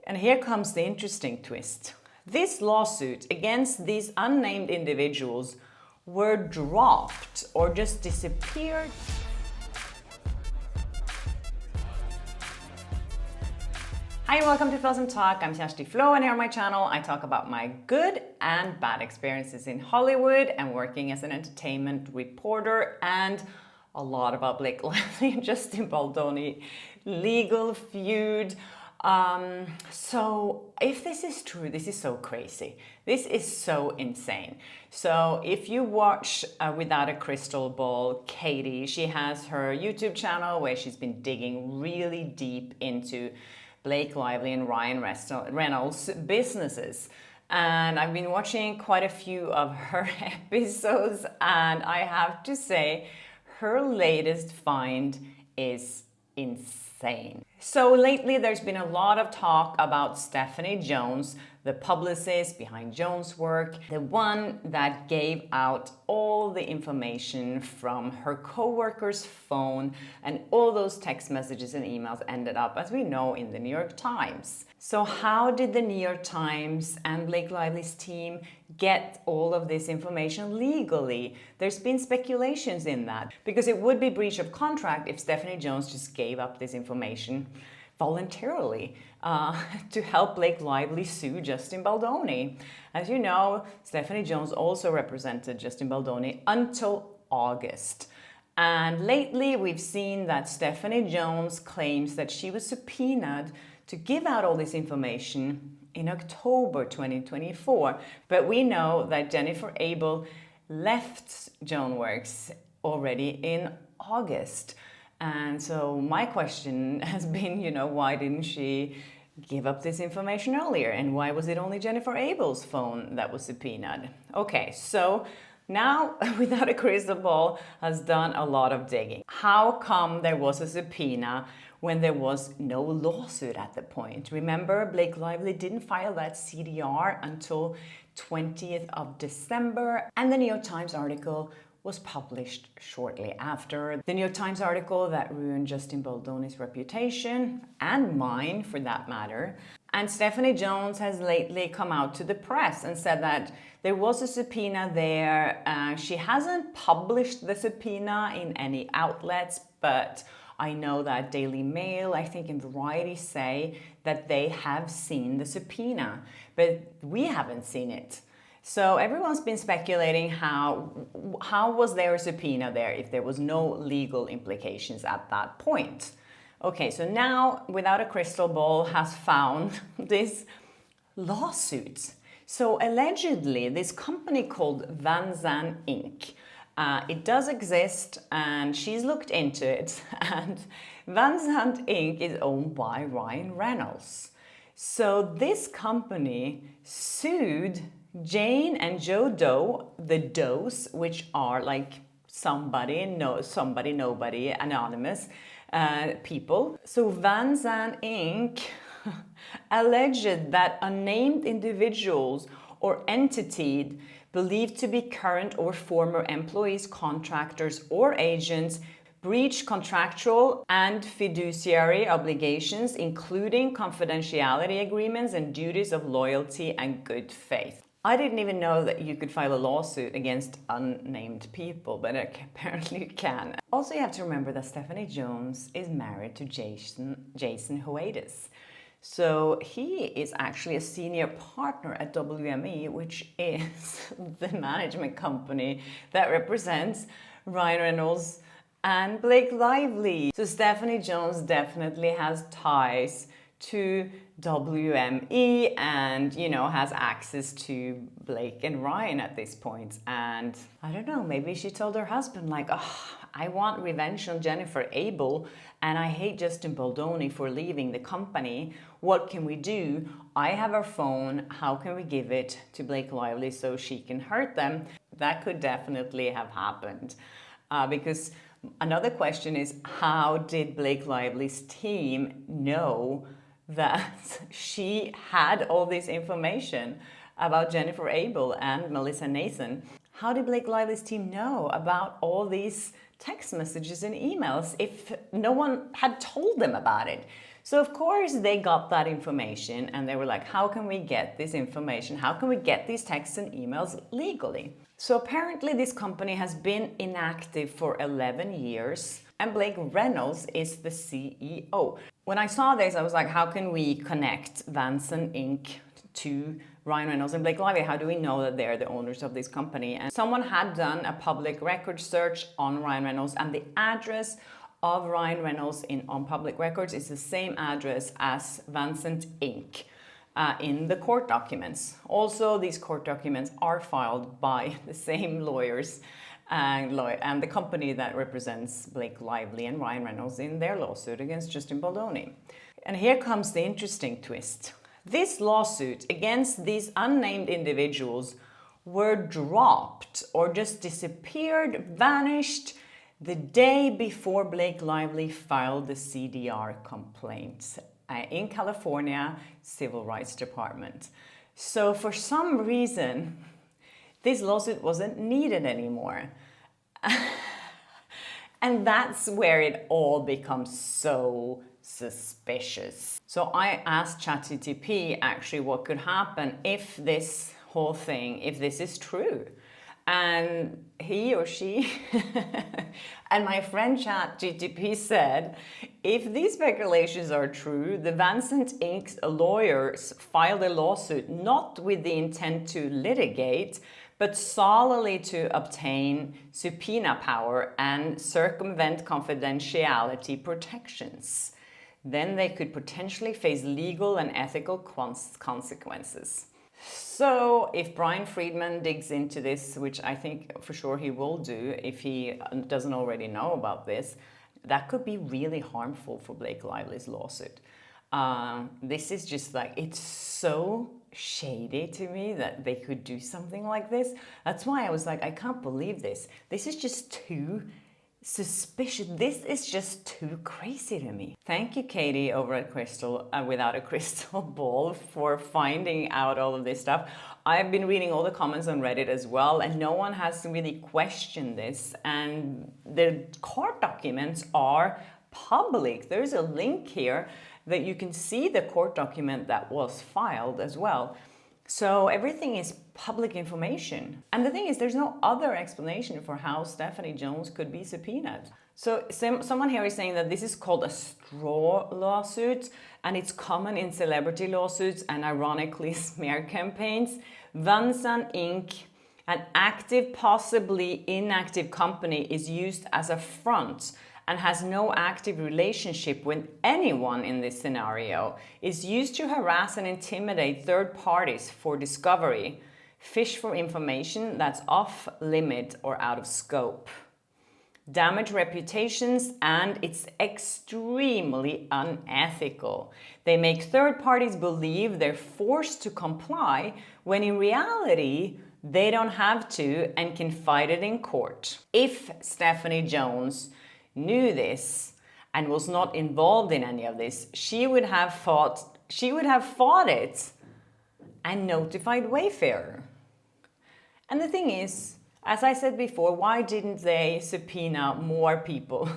And here comes the interesting twist. This lawsuit against these unnamed individuals were dropped or just disappeared. Hi and welcome to Flaa Talk. I'm Kjersti Flaa, and here on my channel I talk about my good and bad experiences in Hollywood and working as an entertainment reporter, and a lot about Blake Lively and Justin Baldoni legal feud. So if this is true, this is so crazy. This is so insane. So if you watch Without a Crystal Ball, Katy, she has her YouTube channel where she's been digging really deep into Blake Lively and Ryan Reynolds' businesses. And I've been watching quite a few of her episodes, and I have to say, her latest find is insane. So lately there's been a lot of talk about Stephanie Jones, the publicist behind Jones' work, the one that gave out all the information from her co-worker's phone, and all those text messages and emails ended up, as we know, in the New York Times. So how did the New York Times and Blake Lively's team get all of this information legally? There's been speculations in that, because it would be breach of contract if Stephanie Jones just gave up this information voluntarily to help Blake Lively sue Justin Baldoni. As you know, Stephanie Jones also represented Justin Baldoni until August. And lately we've seen that Stephanie Jones claims that she was subpoenaed to give out all this information in October 2024. But we know that Jennifer Abel left JonesWorks already in August. And so my question has been, why didn't she give up this information earlier? And why was it only Jennifer Abel's phone that was subpoenaed? Okay, so now Without a Crystal Ball has done a lot of digging. How come there was a subpoena when there was no lawsuit at the point? Remember, Blake Lively didn't file that CDR until 20th of December, and the New York Times article was published shortly after. The New York Times article that ruined Justin Baldoni's reputation, and mine for that matter. And Stephanie Jones has lately come out to the press and said that there was a subpoena there. She hasn't published the subpoena in any outlets, but I know that Daily Mail, I think, and Variety say that they have seen the subpoena, but we haven't seen it. So everyone's been speculating how was there a subpoena there if there was no legal implications at that point. Okay, so now Without a Crystal Ball has found this lawsuit. So allegedly, this company called Van Zandt Inc., it does exist, and she's looked into it, and Van Zandt Inc. is owned by Ryan Reynolds. So this company sued Jane and Joe Doe, the Does, which are like somebody, nobody, anonymous people. So Van Zandt Inc. alleged that unnamed individuals or entities believed to be current or former employees, contractors, or agents breached contractual and fiduciary obligations, including confidentiality agreements and duties of loyalty and good faith. I didn't even know that you could file a lawsuit against unnamed people, but apparently you can. Also, you have to remember that Stephanie Jones is married to Jason Huadis. So he is actually a senior partner at WME, which is the management company that represents Ryan Reynolds and Blake Lively. So Stephanie Jones definitely has ties to WME and, has access to Blake and Ryan at this point. And I don't know, maybe she told her husband, like, I want revenge on Jennifer Abel, and I hate Justin Baldoni for leaving the company. What can we do? I have her phone. How can we give it to Blake Lively so she can hurt them? That could definitely have happened. Because another question is, how did Blake Lively's team know that she had all this information about Jennifer Abel and Melissa Nathan? How did Blake Lively's team know about all these text messages and emails if no one had told them about it? So of course they got that information and they were like, how can we get this information? How can we get these texts and emails legally? So apparently this company has been inactive for 11 years and Blake Reynolds is the CEO. When I saw this, I was like, how can we connect Vanson Inc. to Ryan Reynolds and Blake Lively? How do we know that they're the owners of this company? And someone had done a public record search on Ryan Reynolds, and the address of Ryan Reynolds on public records is the same address as Vanson Inc. In the court documents. Also, these court documents are filed by the same lawyers and the company that represents Blake Lively and Ryan Reynolds in their lawsuit against Justin Baldoni. And here comes the interesting twist. This lawsuit against these unnamed individuals were dropped or just disappeared, vanished the day before Blake Lively filed the CDR complaint in California Civil Rights Department. So for some reason, this lawsuit wasn't needed anymore. And that's where it all becomes so suspicious. So I asked ChatGPT actually what could happen if this whole thing, if this is true. And he or she and my friend ChatGPT said, if these speculations are true, the Vanson Inc.'s lawyers filed a lawsuit not with the intent to litigate, but solely to obtain subpoena power and circumvent confidentiality protections. Then they could potentially face legal and ethical consequences. So if Brian Friedman digs into this, which I think for sure he will do if he doesn't already know about this, that could be really harmful for Blake Lively's lawsuit. This is just like, it's so shady to me that they could do something like this. That's why I was like, I can't believe this. This is just too suspicious. This is just too crazy to me. Thank you, Katy, over at Crystal Without a Crystal Ball, for finding out all of this stuff. I've been reading all the comments on Reddit as well, and no one has really questioned this. And the court documents are public. There's a link here that you can see the court document that was filed as well. So everything is public information. And the thing is, there's no other explanation for how Stephanie Jones could be subpoenaed. So someone here is saying that this is called a straw lawsuit, and it's common in celebrity lawsuits and ironically smear campaigns. Vanson Inc., an active, possibly inactive company, is used as a front and has no active relationship with anyone in this scenario, is used to harass and intimidate third parties for discovery, fish for information that's off limit or out of scope, damage reputations, and it's extremely unethical. They make third parties believe they're forced to comply when in reality, they don't have to and can fight it in court. If Stephanie Jones knew this and was not involved in any of this, she would have fought it and notified Wayfarer. And the thing is, as I said before, why didn't they subpoena more people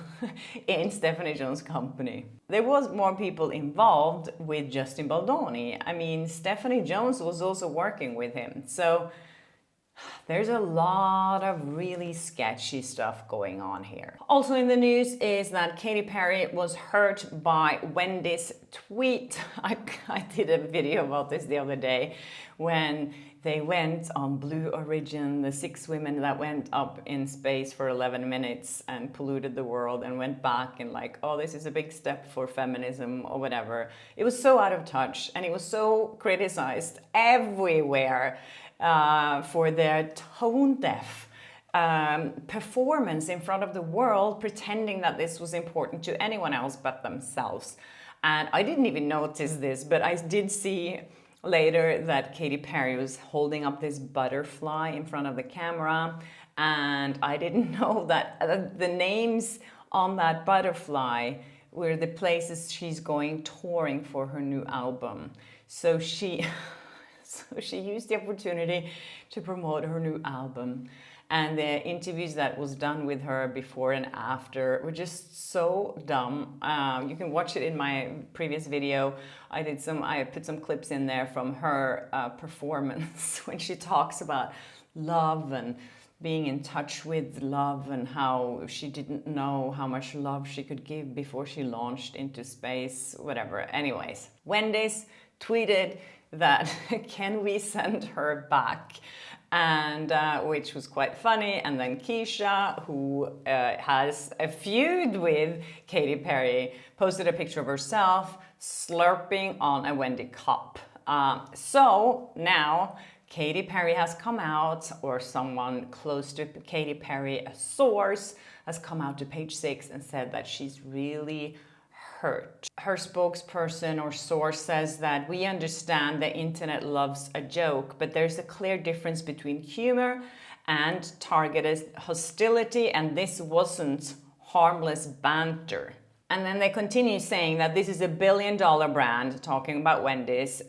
in Stephanie Jones' company? There was more people involved with Justin Baldoni. I mean, Stephanie Jones was also working with him. So there's a lot of really sketchy stuff going on here. Also in the news is that Katy Perry was hurt by Wendy's tweet. I did a video about this the other day when they went on Blue Origin, the 6 women that went up in space for 11 minutes and polluted the world and went back and like, oh, this is a big step for feminism or whatever. It was so out of touch and it was so criticized everywhere. For their tone-deaf performance in front of the world, pretending that this was important to anyone else but themselves. And I didn't even notice this, but I did see later that Katy Perry was holding up this butterfly in front of the camera, and I didn't know that the names on that butterfly were the places she's going touring for her new album. So she used the opportunity to promote her new album. And the interviews that was done with her before and after were just so dumb. You can watch it in my previous video. I put some clips in there from her performance when she talks about love and being in touch with love and how she didn't know how much love she could give before she launched into space, whatever. Anyways, Wendy's tweeted that can we send her back? And which was quite funny. And then Keisha, who has a feud with Katy Perry, posted a picture of herself slurping on a Wendy cup. So now Katy Perry has come out, or someone close to Katy Perry, a source, has come out to Page Six and said that she's really hurt. Her spokesperson or source says that we understand the internet loves a joke, but there's a clear difference between humor and targeted hostility, and this wasn't harmless banter. And then they continue saying that this is a billion-dollar brand, talking about Wendy's,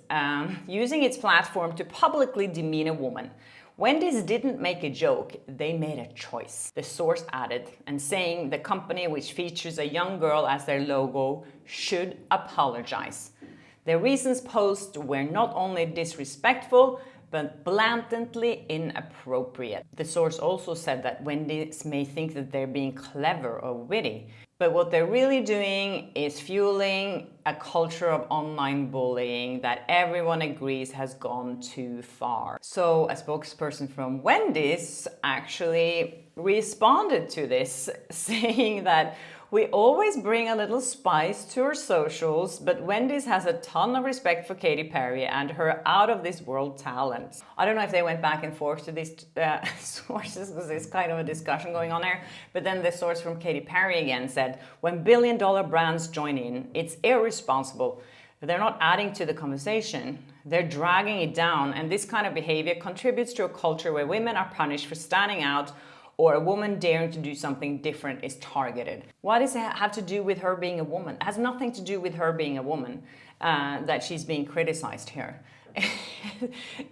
using its platform to publicly demean a woman. Wendy's didn't make a joke, they made a choice, the source added, and saying the company, which features a young girl as their logo, should apologize. The reasons posed were not only disrespectful, but blatantly inappropriate. The source also said that Wendy's may think that they're being clever or witty, but what they're really doing is fueling a culture of online bullying that everyone agrees has gone too far. So a spokesperson from Wendy's actually responded to this, saying that we always bring a little spice to our socials, but Wendy's has a ton of respect for Katy Perry and her out-of-this-world talent. I don't know if they went back and forth to these sources, because there's kind of a discussion going on there, but then the source from Katy Perry again said, when billion-dollar brands join in, it's irresponsible. They're not adding to the conversation, they're dragging it down, and this kind of behavior contributes to a culture where women are punished for standing out, or a woman daring to do something different is targeted. What does it have to do with her being a woman? It has nothing to do with her being a woman that she's being criticized here.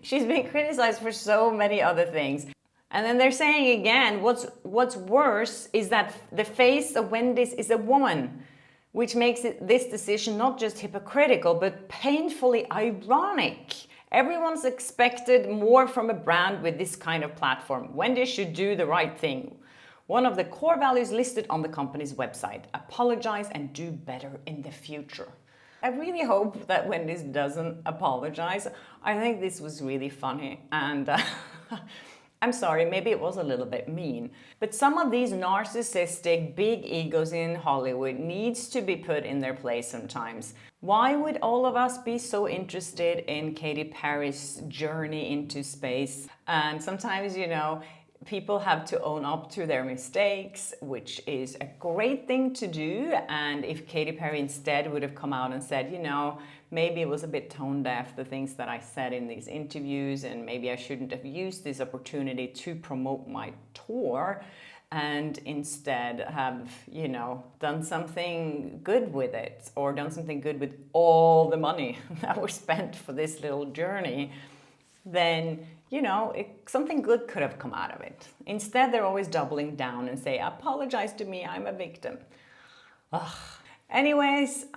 She's being criticized for so many other things. And then they're saying again, what's worse is that the face of Wendy's is a woman, which makes this decision not just hypocritical, but painfully ironic. Everyone's expected more from a brand with this kind of platform. Wendy's should do the right thing. One of the core values listed on the company's website: apologize and do better in the future. I really hope that Wendy's doesn't apologize. I think this was really funny, and I'm sorry, maybe it was a little bit mean. But some of these narcissistic big egos in Hollywood needs to be put in their place sometimes. Why would all of us be so interested in Katy Perry's journey into space? And sometimes, you know, people have to own up to their mistakes, which is a great thing to do. And if Katy Perry instead would have come out and said, you know, maybe it was a bit tone deaf, the things that I said in these interviews, and maybe I shouldn't have used this opportunity to promote my tour, and instead have, you know, done something good with it, or done something good with all the money that was spent for this little journey, then, you know, something good could have come out of it. Instead, they're always doubling down and say, apologize to me, I'm a victim. Ugh. Anyways,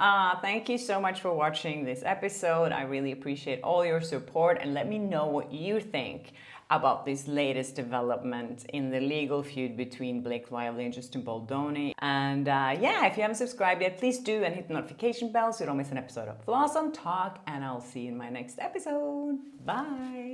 thank you so much for watching this episode. I really appreciate all your support, and let me know what you think about this latest development in the legal feud between Blake Lively and Justin Baldoni. And yeah, if you haven't subscribed yet, please do, and hit the notification bell so you don't miss an episode of Flaa on Talk, and I'll see you in my next episode. Bye!